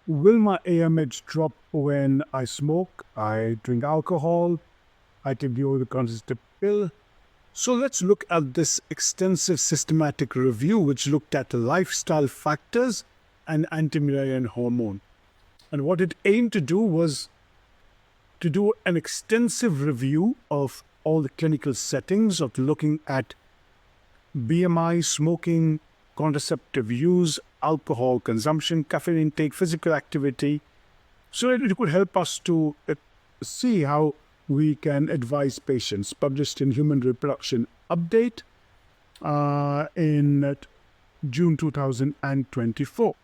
will my AMH drop when I smoke, I drink alcohol, I take the over-the-counter pill? So let's look at this extensive systematic review which looked at lifestyle factors and anti-Müllerian hormone. And what it aimed to do was to do an extensive review of all the clinical settings of looking at BMI, smoking, contraceptive use, alcohol consumption, caffeine intake, physical activity. So it could help us to see how we can advise patients. Published in Human Reproduction Update in June 2024.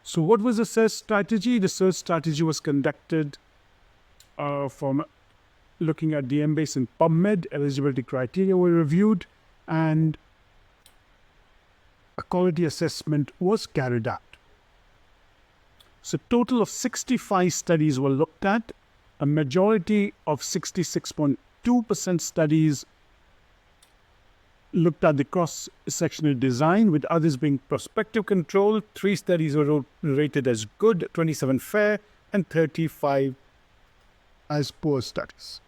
So what was the search strategy? The search strategy was conducted from looking at the MBase and PubMed. Eligibility criteria were reviewed and a quality assessment was carried out. So a total of 65 studies were looked at. A majority of 66.2% studies looked at the cross-sectional design, with others being prospective control. 3 studies were rated as good, 27 fair, and 35 as poor studies.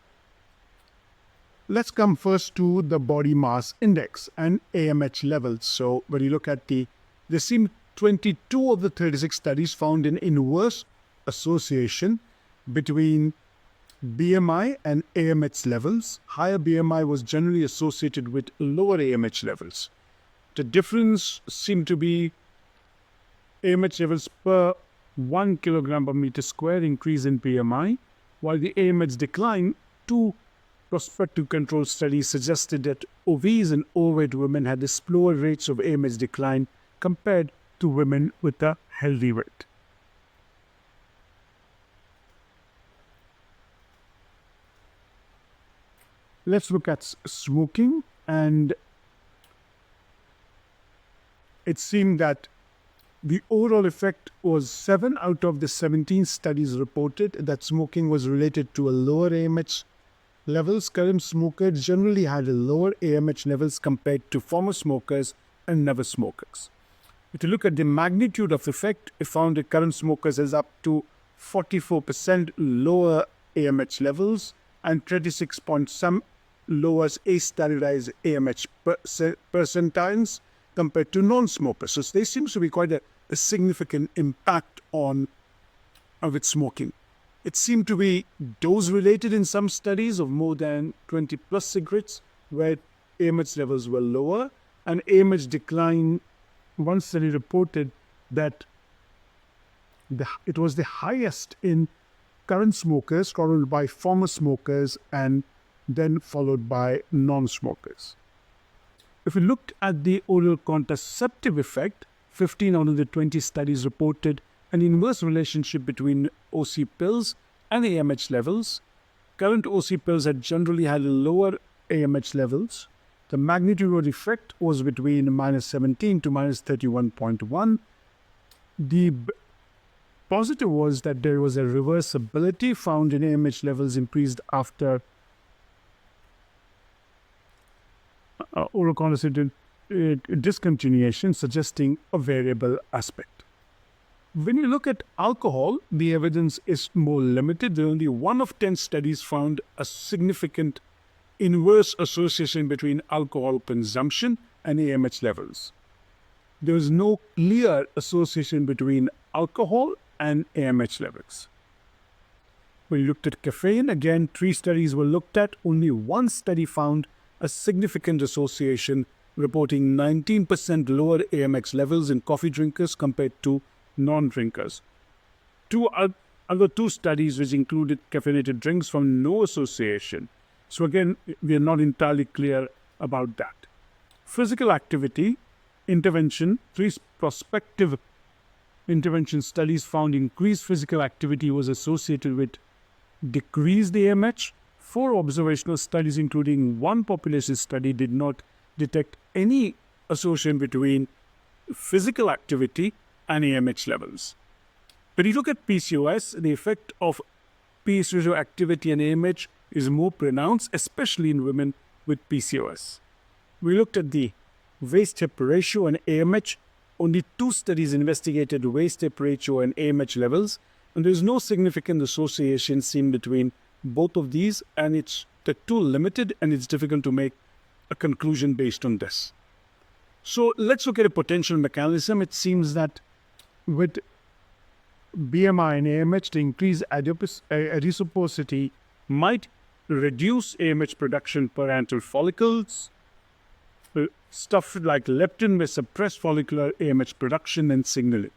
Let's come first to the body mass index and AMH levels. So when you look at there seem 22 of the 36 studies found an inverse association between BMI and AMH levels. Higher BMI was generally associated with lower AMH levels. The difference seemed to be AMH levels per 1 kilogram per meter square increase in BMI, while the AMH decline, 2 prospective control studies suggested that obese and overweight women had slower rates of AMH decline compared to women with a healthy weight. Let's look at smoking, and it seemed that the overall effect was 7 out of the 17 studies reported that smoking was related to a lower AMH levels. Current smokers generally had lower AMH levels compared to former smokers and never smokers. If you look at the magnitude of effect, it found that current smokers has up to 44% lower AMH levels and 36 point some lowers a-standardized AMH percentiles compared to non-smokers. So there seems to be quite a significant impact on with smoking. It seemed to be dose-related in some studies of more than 20 plus cigarettes, where AMH levels were lower, and AMH decline. One study reported that it was the highest in current smokers, followed by former smokers, and then followed by non-smokers. If we looked at the oral contraceptive effect, 15 out of the 20 studies reported an inverse relationship between OC pills and AMH levels. Current OC pills had generally had lower AMH levels. The magnitude of the effect was between -17 to -31.1. The positive was that there was a reversibility found in AMH levels increased after oral contraceptive discontinuation, suggesting a variable aspect. When you look at alcohol, the evidence is more limited. Only 1 of 10 studies found a significant inverse association between alcohol consumption and AMH levels. There is no clear association between alcohol and AMH levels. When you looked at caffeine, again, 3 studies were looked at. Only 1 study found a significant association, reporting 19% lower AMH levels in coffee drinkers compared to non-drinkers. Other 2 studies which included caffeinated drinks found no association. So again, we are not entirely clear about that. Physical activity intervention, 3 prospective intervention studies found increased physical activity was associated with decreased AMH. 4 observational studies, including 1 population study, did not detect any association between physical activity and AMH levels. When you look at PCOS, the effect of PCOS activity and AMH is more pronounced, especially in women with PCOS. We looked at the waist-hip ratio and AMH Only 2 studies investigated waist-hip ratio and AMH levels, and there is no significant association seen between both of these, and they're too limited, and it's difficult to make a conclusion based on this. So let's look at a potential mechanism. It seems that with BMI and AMH, the increased adiposity might reduce AMH production per antral follicles. Stuff like leptin may suppress follicular AMH production and signaling.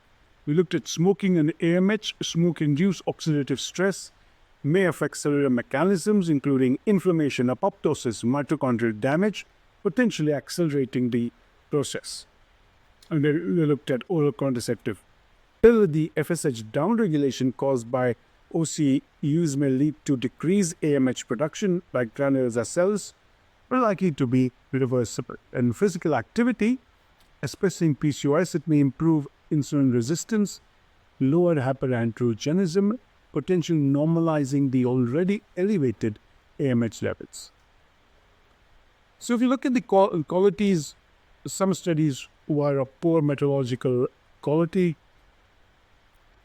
We looked at smoking and AMH. Smoke-induced oxidative stress may affect cellular mechanisms, including inflammation, apoptosis, mitochondrial damage, potentially accelerating the process. And then we looked at oral contraceptive. The FSH downregulation caused by OC use may lead to decreased AMH production like granular cells, are likely to be reversible. And physical activity, especially in PCOS, it may improve insulin resistance, lower hyperandrogenism, potentially normalizing the already elevated AMH levels. So if you look at the qualities, some studies were of poor meteorological quality,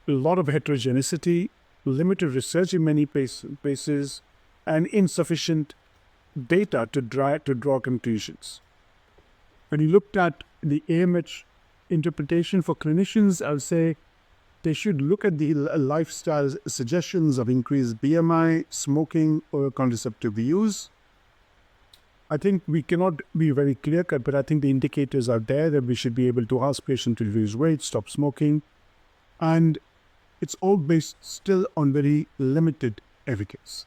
a lot of heterogeneity, limited research in many places, and insufficient data to draw conclusions. When you looked at the AMH interpretation for clinicians, I would say they should look at the lifestyle suggestions of increased BMI, smoking, or contraceptive use. I think we cannot be very clear-cut, but I think the indicators are there that we should be able to ask patients to lose weight, stop smoking, and it's all based still on very limited evidence.